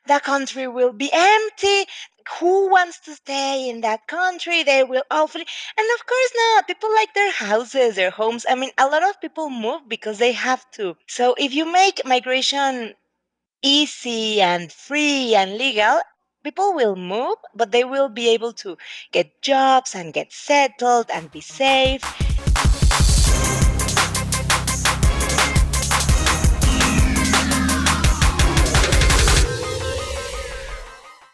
the country will be empty. Who wants to stay in that country? They will hopefully. And of course, not. People like their houses, their homes. I mean, a lot of people move because they have to. So if you make migration easy and free and legal, people will move, but they will be able to get jobs and get settled and be safe.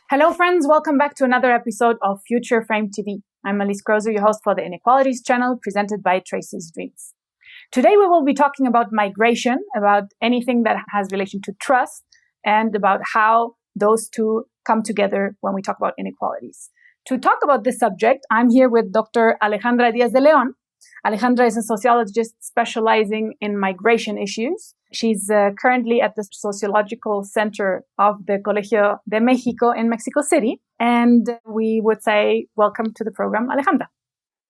Hello, friends. Welcome back to another episode of Future Frame TV. I'm Alice Krozer, your host for the Inequalities channel, presented by Traces.Dreams. Today, we will be talking about migration, about anything that has relation to trust, and about how those two come together when we talk about inequalities. To talk about this subject, I'm here with Dr. Alejandra Díaz de León. Alejandra is a sociologist specializing in migration issues. She's currently at the Sociological Center of the Colegio de México in Mexico City. And we would say, welcome to the program, Alejandra.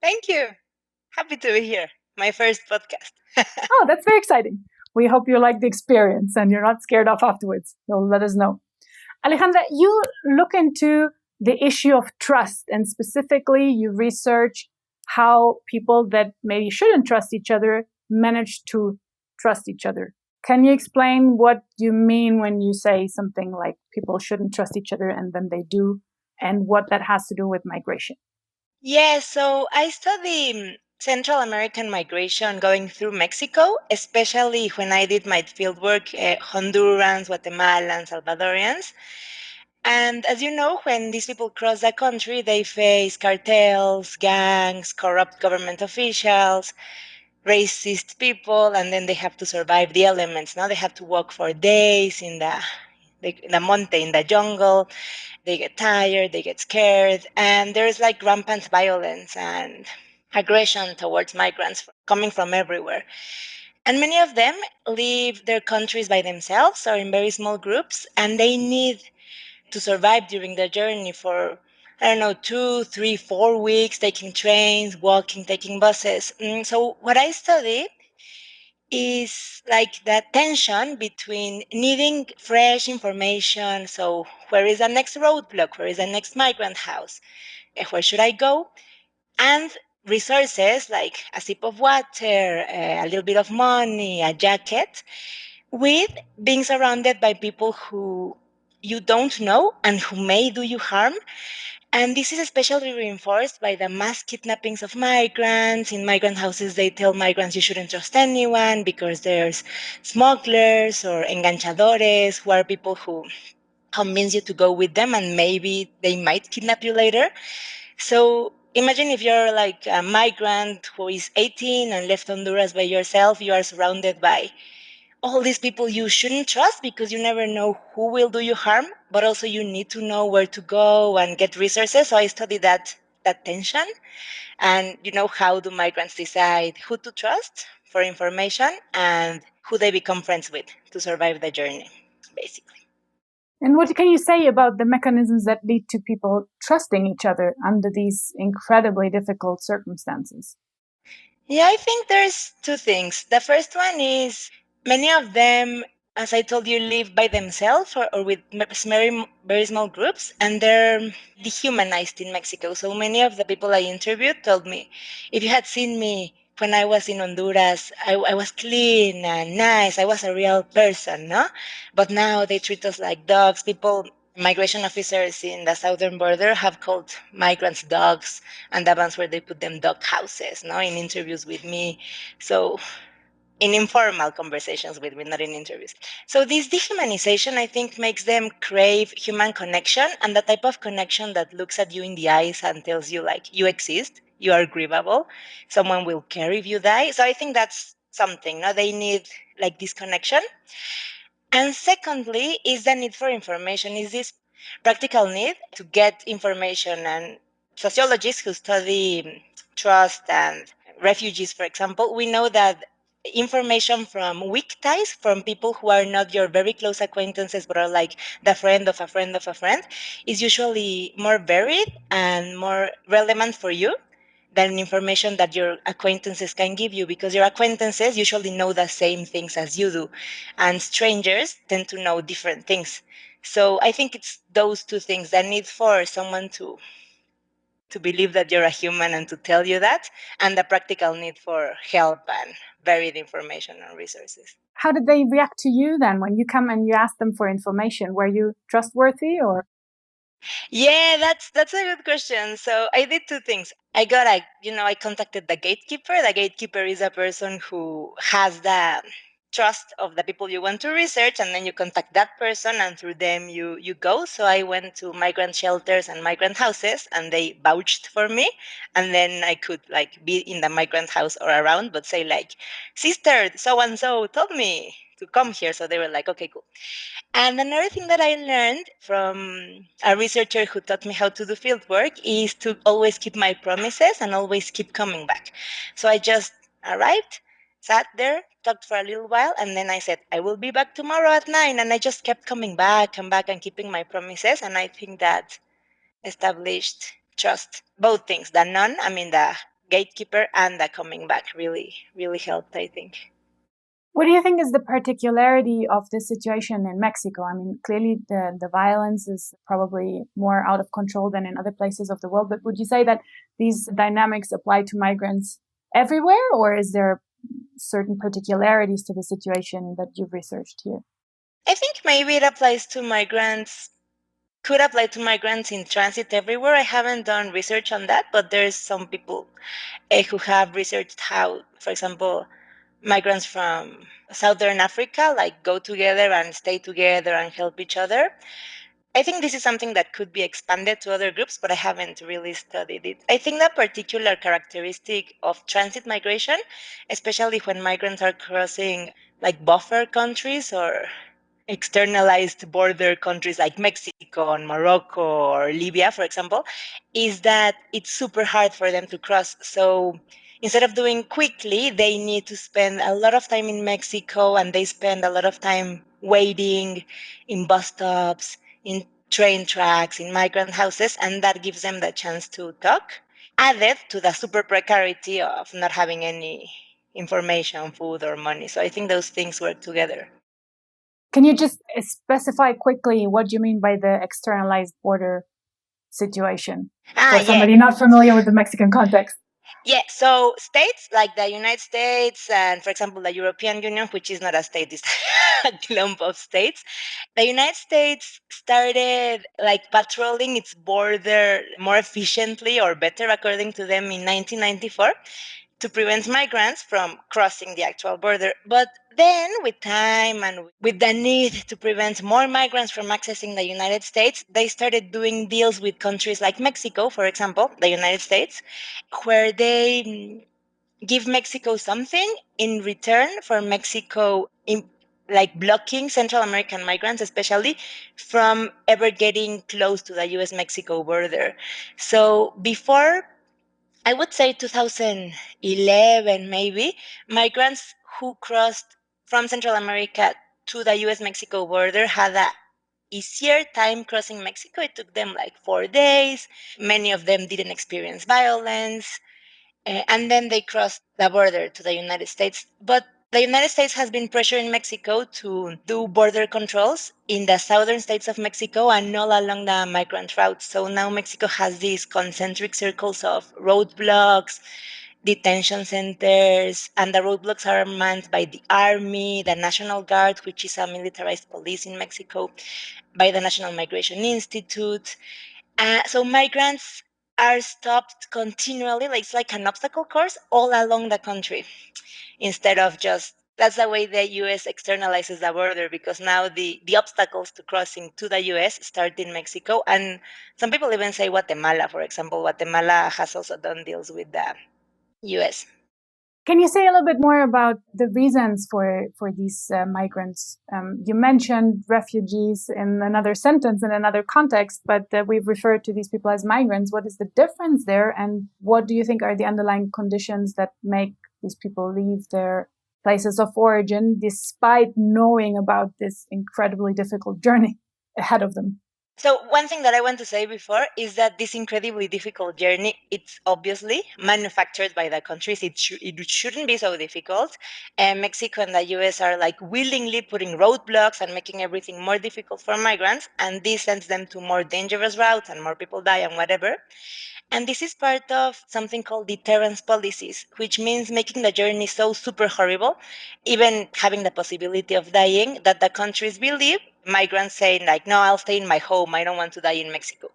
Thank you. Happy to be here. My first podcast. Oh, that's very exciting. We hope you like the experience and you're not scared off afterwards. You'll let us know. Alejandra, you look into the issue of trust, and specifically you research how people that maybe shouldn't trust each other manage to trust each other. Can you explain what you mean when you say something like people shouldn't trust each other and then they do, and what that has to do with migration? Yes, so I study Central American migration going through Mexico, especially when I did my fieldwork, Hondurans, Guatemalans, Salvadorians. And as you know, when these people cross the country, they face cartels, gangs, corrupt government officials, racist people, and then they have to survive the elements. Now they have to walk for days in the monte, in the jungle. They get tired, they get scared, and there's like rampant violence and aggression towards migrants coming from everywhere. And many of them leave their countries by themselves or in very small groups, and they need to survive during their journey for, I don't know, 2, 3, 4 weeks, taking trains, walking, taking buses. So what I study is like that tension between needing fresh information. So where is the next roadblock? Where is the next migrant house? Where should I go? And resources like a sip of water, a little bit of money, a jacket, with being surrounded by people who you don't know and who may do you harm. And this is especially reinforced by the mass kidnappings of migrants. In migrant houses, they tell migrants you shouldn't trust anyone because there's smugglers or enganchadores, who are people who convince you to go with them and maybe they might kidnap you later. So imagine if you're like a migrant who is 18 and left Honduras by yourself, you are surrounded by all these people you shouldn't trust because you never know who will do you harm, but also you need to know where to go and get resources. So I studied that tension, and how do migrants decide who to trust for information and who they become friends with to survive the journey, basically. And what can you say about the mechanisms that lead to people trusting each other under these incredibly difficult circumstances? Yeah, I think there's two things. The first one is many of them, as I told you, live by themselves or with very, very small groups, and they're dehumanized in Mexico. So many of the people I interviewed told me, if you had seen me when I was in Honduras, I was clean and nice. I was a real person, no? But now they treat us like dogs. Migration officers in the southern border have called migrants dogs, and the ones where they put them dog houses, no, in interviews with me. So in informal conversations with me, not in interviews. So this dehumanization, I think, makes them crave human connection, and the type of connection that looks at you in the eyes and tells you like you exist, you are grievable, someone will care if you die. So I think that's something. No, they need like this connection. And secondly, is the need for information. Is this practical need to get information? And sociologists who study trust and refugees, for example, we know that information from weak ties, from people who are not your very close acquaintances, but are like the friend of a friend of a friend, is usually more varied and more relevant for you than information that your acquaintances can give you, because your acquaintances usually know the same things as you do, and strangers tend to know different things. So I think it's those two things, the need for someone to believe that you're a human and to tell you that, and the practical need for help and varied information and resources. How did they react to you then when you come and you ask them for information? Were you trustworthy or? Yeah, that's a good question. So I did two things. I contacted the gatekeeper. The gatekeeper is a person who has the trust of the people you want to research, and then you contact that person, and through them you go. So I went to migrant shelters and migrant houses, and they vouched for me, and then I could like be in the migrant house or around, but say like, sister, so and so told me to come here. So they were like, okay, cool. And another thing that I learned from a researcher who taught me how to do field work is to always keep my promises and always keep coming back. So I just arrived, sat there, talked for a little while, and then I said, I will be back tomorrow at 9. And I just kept coming back and back and keeping my promises. And I think that established trust. Both things, the gatekeeper and the coming back really, really helped, I think. What do you think is the particularity of this situation in Mexico? I mean, clearly the violence is probably more out of control than in other places of the world, but would you say that these dynamics apply to migrants everywhere, or is there certain particularities to the situation that you've researched here? I think maybe it applies to migrants could apply to migrants in transit everywhere. I haven't done research on that, but there's some people who have researched how, for example, migrants from Southern Africa like go together and stay together and help each other. I think this is something that could be expanded to other groups, but I haven't really studied it. I think that particular characteristic of transit migration, especially when migrants are crossing like buffer countries or externalized border countries like Mexico and Morocco or Libya, for example, is that it's super hard for them to cross. So instead of doing quickly, they need to spend a lot of time in Mexico, and they spend a lot of time waiting in bus stops, in train tracks, in migrant houses, and that gives them the chance to talk, added to the super precarity of not having any information, food, or money. So I think those things work together. Can you just specify quickly what you mean by the externalized border situation for Yeah. somebody not familiar with the Mexican context? Yeah, so states like the United States and, for example, the European Union, which is not a state, it's a clump of states. The United States started like patrolling its border more efficiently or better, according to them, in 1994 to prevent migrants from crossing the actual border. But then, with time and with the need to prevent more migrants from accessing the United States, they started doing deals with countries like Mexico, for example, the United States, where they give Mexico something in return for Mexico like blocking Central American migrants, especially from ever getting close to the US Mexico border. So before, I would say 2011, maybe, migrants who crossed from Central America to the US Mexico border had a easier time crossing Mexico. It took them like 4 days. Many of them didn't experience violence. And then they crossed the border to the United States. But the United States has been pressuring Mexico to do border controls in the southern states of Mexico and all along the migrant routes. So now Mexico has these concentric circles of roadblocks, detention centers, and the roadblocks are manned by the Army, the National Guard, which is a militarized police in Mexico, by the National Migration Institute. So migrants are stopped continually, like it's like an obstacle course all along the country, instead of just that's the way the US externalizes the border, because now the obstacles to crossing to the US start in Mexico. And some people even say Guatemala, for example. Guatemala has also done deals with the US. Can you say a little bit more about the reasons for these migrants? You mentioned refugees in another sentence, in another context, but we've referred to these people as migrants. What is the difference there? And what do you think are the underlying conditions that make these people leave their places of origin despite knowing about this incredibly difficult journey ahead of them? So one thing that I want to say before is that this incredibly difficult journey, it's obviously manufactured by the countries. It shouldn't be so difficult. And Mexico and the US are like willingly putting roadblocks and making everything more difficult for migrants. And this sends them to more dangerous routes and more people die and whatever. And this is part of something called deterrence policies, which means making the journey so super horrible, even having the possibility of dying, that the countries believe migrants saying, like, no, I'll stay in my home. I don't want to die in Mexico.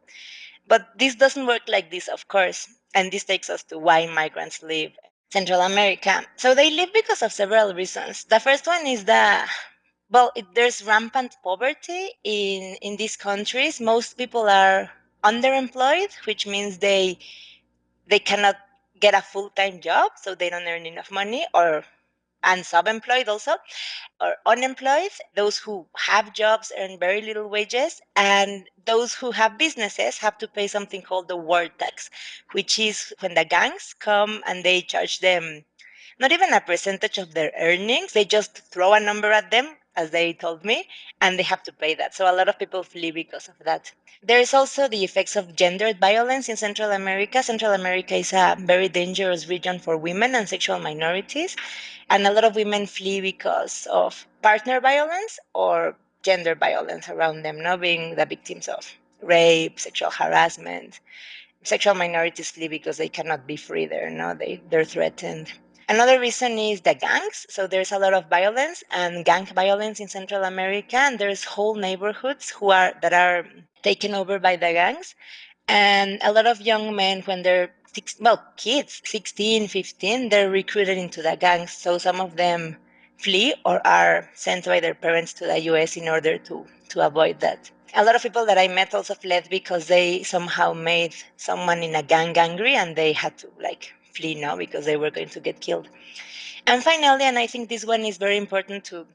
But this doesn't work like this, of course. And this takes us to why migrants leave Central America. So they leave because of several reasons. The first one is that there's rampant poverty in these countries. Most people are underemployed, which means they cannot get a full-time job, so they don't earn enough money, or and subemployed also, or unemployed. Those who have jobs earn very little wages, and those who have businesses have to pay something called the war tax, which is when the gangs come and they charge them not even a percentage of their earnings. They just throw a number at them, as they told me, and they have to pay that. So a lot of people flee because of that. There is also the effects of gendered violence in Central America. Central America is a very dangerous region for women and sexual minorities. And a lot of women flee because of partner violence or gender violence around them, not being the victims of rape, sexual harassment. Sexual minorities flee because they cannot be free there. No, they're threatened. Another reason is the gangs. So there's a lot of violence and gang violence in Central America, and there's whole neighborhoods that are taken over by the gangs. And a lot of young men, when they're kids, 16, 15, they're recruited into the gangs. So some of them flee or are sent by their parents to the US in order to avoid that. A lot of people that I met also fled because they somehow made someone in a gang angry and they had to like flee now because they were going to get killed. And finally, and I think this one is very important to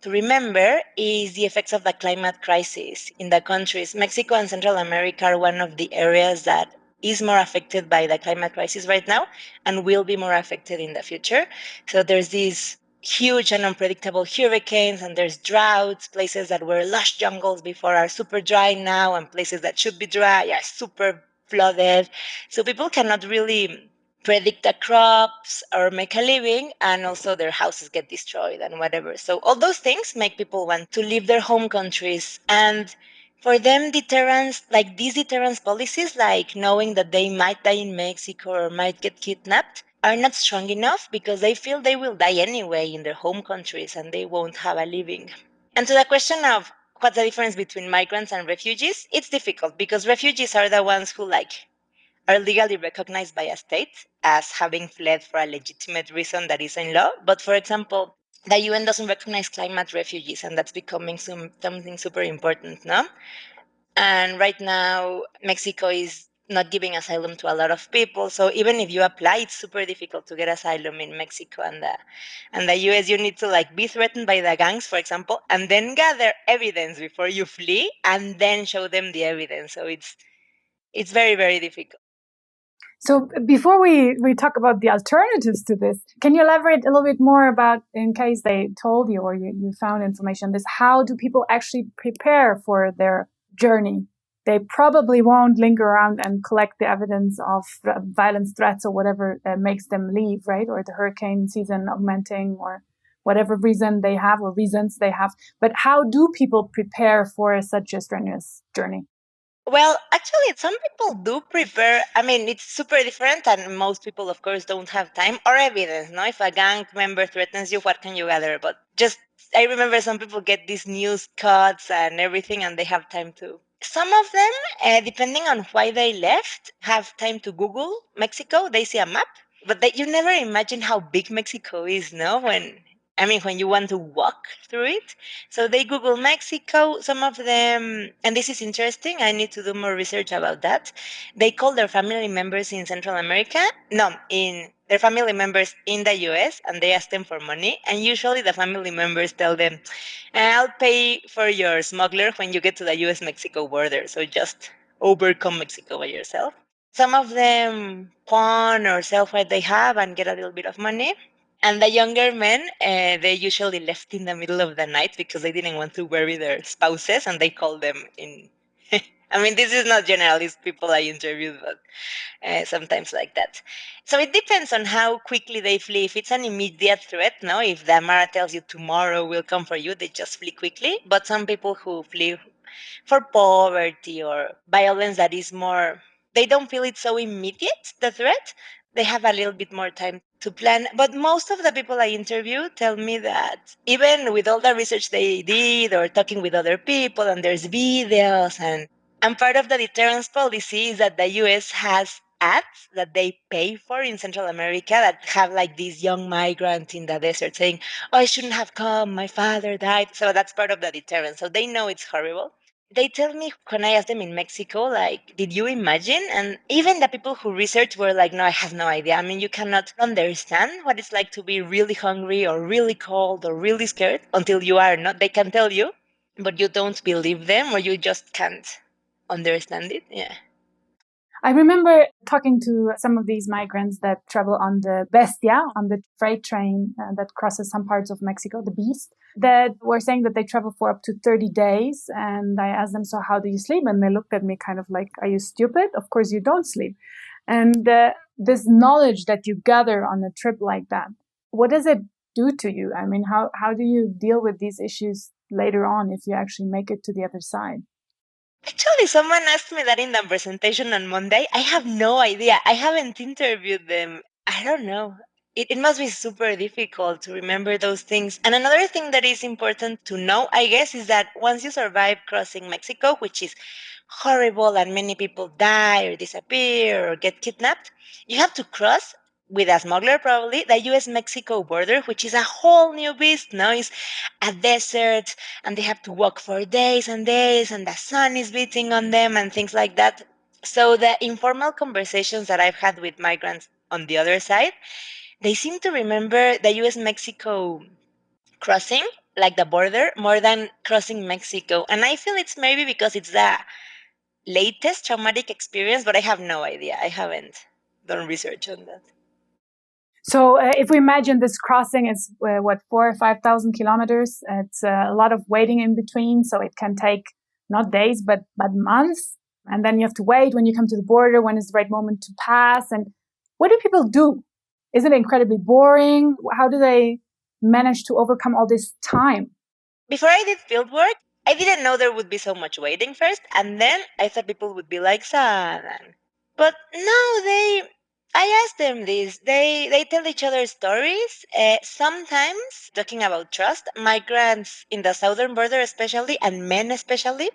remember, is the effects of the climate crisis in the countries. Mexico and Central America are one of the areas that is more affected by the climate crisis right now and will be more affected in the future. So there's these huge and unpredictable hurricanes, and there's droughts. Places that were lush jungles before are super dry now, and places that should be dry are super flooded. So people cannot really predict the crops or make a living, and also their houses get destroyed and whatever. So all those things make people want to leave their home countries. And for them, deterrence, like these deterrence policies, like knowing that they might die in Mexico or might get kidnapped, are not strong enough because they feel they will die anyway in their home countries and they won't have a living. And to the question of what's the difference between migrants and refugees, it's difficult because refugees are the ones who are legally recognized by a state as having fled for a legitimate reason that is in law. But for example, the UN doesn't recognize climate refugees, and that's becoming something super important, no? And right now, Mexico is not giving asylum to a lot of people. So even if you apply, it's super difficult to get asylum in Mexico and the US. You need to like be threatened by the gangs, for example, and then gather evidence before you flee, and then show them the evidence. So it's very very difficult. So before we talk about the alternatives to this, can you elaborate a little bit more about, in case they told you or you found information on this, how do people actually prepare for their journey? They probably won't linger around and collect the evidence of violence threats or whatever makes them leave, right? Or the hurricane season augmenting or whatever reason they have or reasons they have. But how do people prepare for such a strenuous journey? Well, actually, some people do prepare. I mean, it's super different, and most people, of course, don't have time or evidence. No, if a gang member threatens you, what can you gather? But just, I remember some people get these news cuts and everything, and they have time to. Some of them, depending on why they left, have time to Google Mexico. They see a map, but you never imagine how big Mexico is. No, when you want to walk through it. So they Google Mexico. Some of them, and this is interesting, I need to do more research about that. They call their family members in Central America, no, in their family members in the US, and they ask them for money. And usually the family members tell them, I'll pay for your smuggler when you get to the US Mexico border. So just overcome Mexico by yourself. Some of them pawn or sell what they have and get a little bit of money. And the younger men, they usually left in the middle of the night because they didn't want to bury their spouses, and they called them in I mean, this is not generalist people I interviewed, but sometimes like that. So it depends on how quickly they flee. If it's an immediate threat, no, if the Mara tells you tomorrow will come for you, they just flee quickly. But some people who flee for poverty or violence that is more, they don't feel it so immediate, the threat. They have a little bit more time to plan. But most of the people I interview tell me that even with all the research they did or talking with other people, and there's videos, and part of the deterrence policy is that the US has ads that they pay for in Central America that have like this young migrant in the desert saying, "Oh, I shouldn't have come. My father died." So that's part of the deterrence. So they know it's horrible. They tell me when I asked them in Mexico, like, did you imagine? And even the people who research were like, no, I have no idea. I mean, you cannot understand what it's like to be really hungry or really cold or really scared until you are not. They can tell you, but you don't believe them or you just can't understand it. Yeah. I remember talking to some of these migrants that travel on the Bestia, on the freight train that crosses some parts of Mexico, the Beast, that were saying that they travel for up to 30 days. And I asked them, so how do you sleep? And they looked at me kind of like, are you stupid? Of course you don't sleep. And this knowledge that you gather on a trip like that, what does it do to you? I mean, how do you deal with these issues later on if you actually make it to the other side? Actually, someone asked me that in the presentation on Monday. I have no idea. I haven't interviewed them. I don't know. It must be super difficult to remember those things. And another thing that is important to know, I guess, is that once you survive crossing Mexico, which is horrible and many people die or disappear or get kidnapped, you have to cross with a smuggler probably the US Mexico border, which is a whole new beast. No, it's a desert and they have to walk for days and days and the sun is beating on them and things like that. So the informal conversations that I've had with migrants on the other side, they seem to remember the US Mexico crossing, like the border, more than crossing Mexico. And I feel it's maybe because it's the latest traumatic experience, but I have no idea. I haven't done research on that. So if we imagine this crossing is what 4 or 5,000 kilometers, it's a lot of waiting in between. So it can take not days, but months. And then you have to wait when you come to the border, when is the right moment to pass. And what do people do? Is it incredibly boring? How do they manage to overcome all this time? Before I did field work, I didn't know there would be so much waiting first, and then I thought people would be like sad. But no, I asked them this. They tell each other stories. Sometimes talking about trust, migrants in the southern border, especially, and men especially,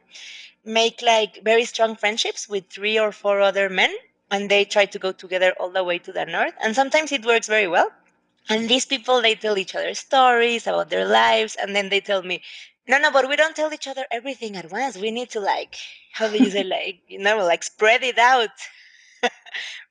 make like very strong friendships with three or four other men, and they try to go together all the way to the north. And sometimes it works very well. And these people, they tell each other stories about their lives, and then they tell me, no, no, but we don't tell each other everything at once. We need to like, how do you say, like, like spread it out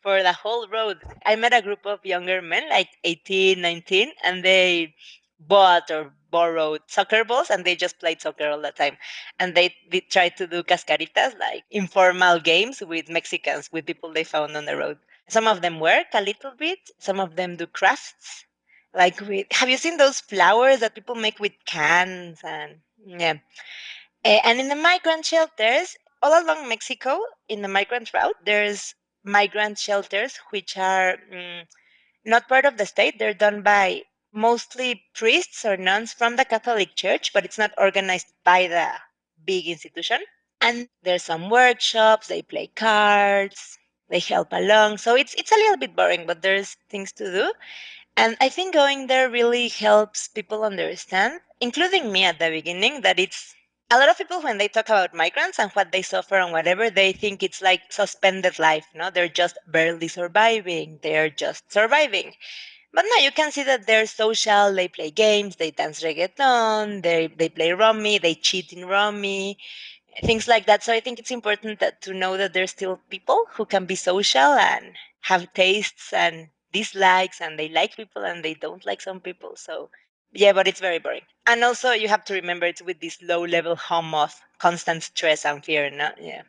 for the whole road. I met a group of younger men, like 18, 19, and they bought or borrowed soccer balls and they just played soccer all the time. And they tried to do cascaritas, like informal games with Mexicans, with people they found on the road. Some of them work a little bit, some of them do crafts. Like with, have you seen those flowers that people make with cans? And yeah. And in the migrant shelters, all along Mexico, in the migrant route, there's migrant shelters which are not part of the state. They're done by mostly priests or nuns from the Catholic Church, but it's not organized by the big institution. And there's some workshops. They play cards. They help along. So it's a little bit boring, but there's things to do. And I think going there really helps people understand, including me at the beginning, that it's a lot of people when they talk about migrants and what they suffer and whatever, they think it's like suspended life. No, they're just barely surviving. They're just surviving. But no, you can see that they're social. They play games. They dance reggaeton. They play rummy. They cheat in rummy, things like that. So I think it's important that to know that there's still people who can be social and have tastes and dislikes, and they like people and they don't like some people. So yeah, but it's very boring. And also you have to remember it's with this low level hum of constant stress and fear. No, yeah.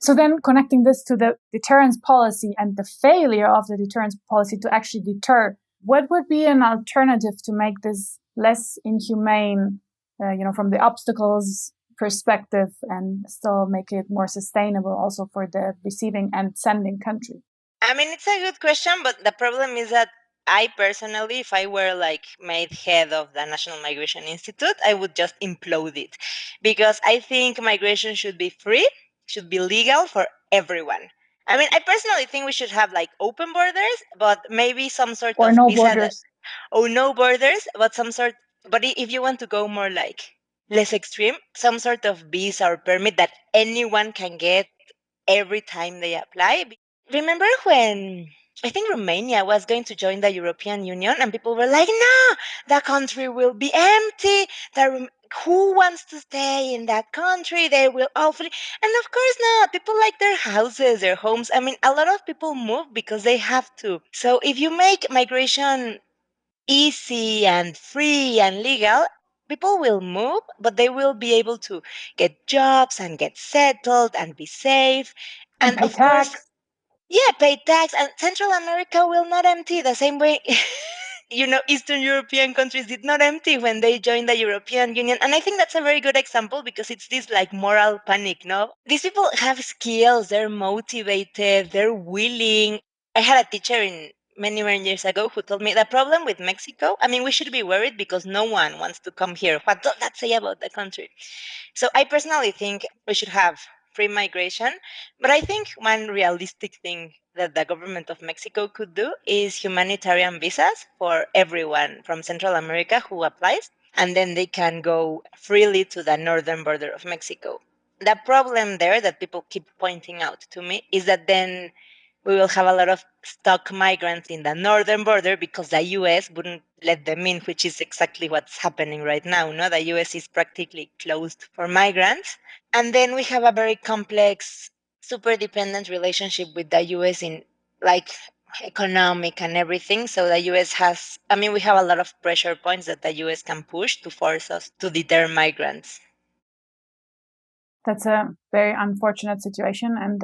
So then connecting this to the deterrence policy and the failure of the deterrence policy to actually deter, what would be an alternative to make this less inhumane, from the obstacles perspective and still make it more sustainable also for the receiving and sending country? I mean, it's a good question, but the problem is that I personally, if I were like made head of the National Migration Institute, I would just implode it because I think migration should be free, should be legal for everyone. I mean, I personally think we should have like open borders, but maybe some sort Or of no visa that, borders? oh, no borders, but some sort, but if you want to go more like less extreme, some sort of visa or permit that anyone can get every time they apply. Remember when I think Romania was going to join the European Union and people were like, no, the country will be empty. Who wants to stay in that country? They will awfully. And of course not. People like their houses, their homes. I mean, a lot of people move because they have to. So if you make migration easy and free and legal, people will move, but they will be able to get jobs and get settled and be safe. And And pay of course, tax? yeah, pay tax, and Central America will not empty the same way. Eastern European countries did not empty when they joined the European Union. And I think that's a very good example because it's this like moral panic, no? These people have skills, they're motivated, they're willing. I had a teacher in many, many years ago who told me the problem with Mexico, I mean, we should be worried because no one wants to come here. What does that say about the country? So I personally think we should have free migration, but I think one realistic thing that the government of Mexico could do is humanitarian visas for everyone from Central America who applies, and then they can go freely to the northern border of Mexico. The problem there that people keep pointing out to me is that then we will have a lot of stuck migrants in the northern border because the US wouldn't let them in, which is exactly what's happening right now. No, the US is practically closed for migrants. And then we have a very complex, super dependent relationship with the US in like economic and everything. So the US has, I mean, we have a lot of pressure points that the US can push to force us to deter migrants. That's a very unfortunate situation. And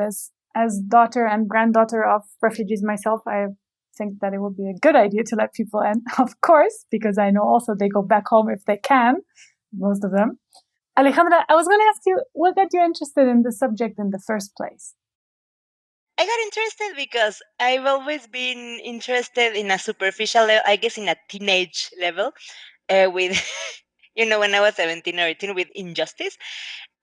as daughter and granddaughter of refugees myself, I think that it would be a good idea to let people in, of course, because I know also they go back home if they can, most of them. Alejandra, I was going to ask you, what got you interested in the subject in the first place? I got interested because I've always been interested in a superficial level, I guess in a teenage level, with, when I was 17 or 18, with injustice.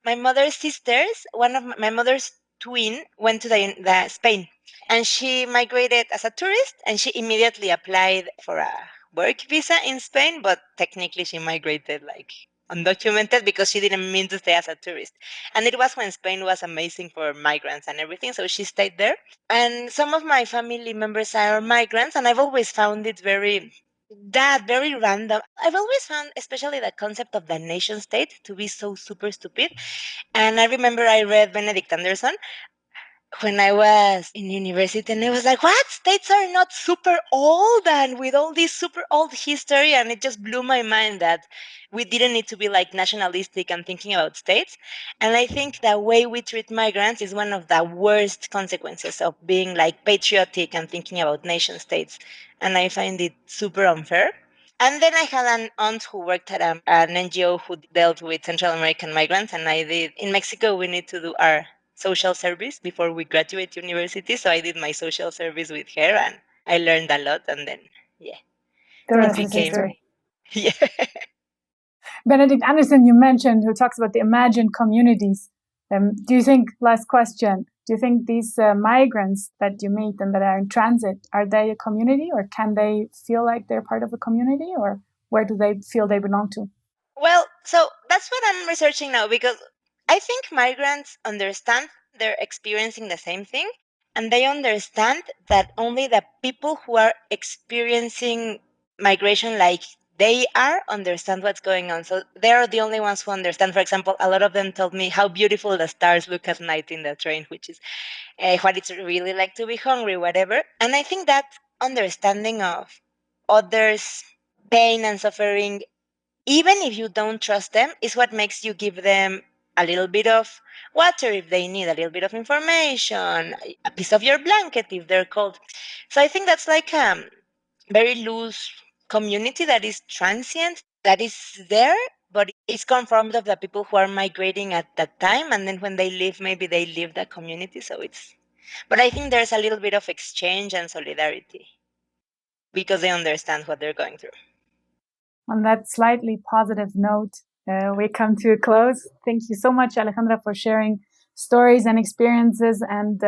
My mother's sisters, one of my mother's twin, went to the Spain, and she migrated as a tourist, and she immediately applied for a work visa in Spain, but technically she migrated like undocumented because she didn't mean to stay as a tourist. And it was when Spain was amazing for migrants and everything, so she stayed there. And some of my family members are migrants, and I've always found it very random. I've always found, especially the concept of the nation state, to be so super stupid. And I remember I read Benedict Anderson when I was in university, and I was like, what? States are not super old and with all this super old history. And it just blew my mind that we didn't need to be like nationalistic and thinking about states. And I think the way we treat migrants is one of the worst consequences of being like patriotic and thinking about nation states. And I find it super unfair. And then I had an aunt who worked at an NGO who dealt with Central American migrants, and I did. In Mexico, we need to do our social service before we graduate university, so I did my social service with her, and I learned a lot. And then, yeah, The it rest is became history. yeah. Benedict Anderson, you mentioned, who talks about the imagined communities. Do you think, last question, do you think these migrants that you meet and that are in transit, are they a community, or can they feel like they're part of a community, or where do they feel they belong to? Well, so that's what I'm researching now because I think migrants understand they're experiencing the same thing, and they understand that only the people who are experiencing migration like they are understand what's going on. So they're the only ones who understand. For example, a lot of them told me how beautiful the stars look at night in the train, which is what it's really like to be hungry, whatever. And I think that understanding of others' pain and suffering, even if you don't trust them, is what makes you give them a little bit of water if they need, a little bit of information, a piece of your blanket if they're cold. So I think that's like a very loose community that is transient, that is there. but it's confirmed of the people who are migrating at that time, and then when they leave, maybe they leave the community. So it's, but I think there's a little bit of exchange and solidarity because they understand what they're going through. On that slightly positive note, we come to a close. Thank you so much, Alejandra, for sharing stories and experiences and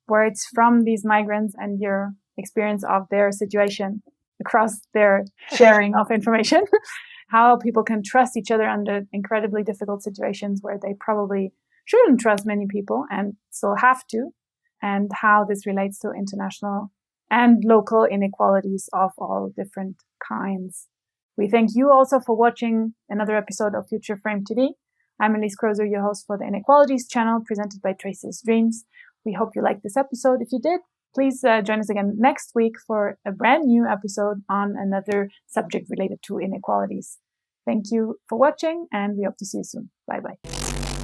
words from these migrants and your experience of their situation across their sharing of information. How people can trust each other under incredibly difficult situations where they probably shouldn't trust many people and still have to, and how this relates to international and local inequalities of all different kinds. We thank you also for watching another episode of Future Frame TV. I'm Elise Krozer, your host for the Inequalities channel, presented by Traces.Dreams. We hope you liked this episode. If you did, please join us again next week for a brand new episode on another subject related to inequalities. Thank you for watching, and we hope to see you soon. Bye-bye.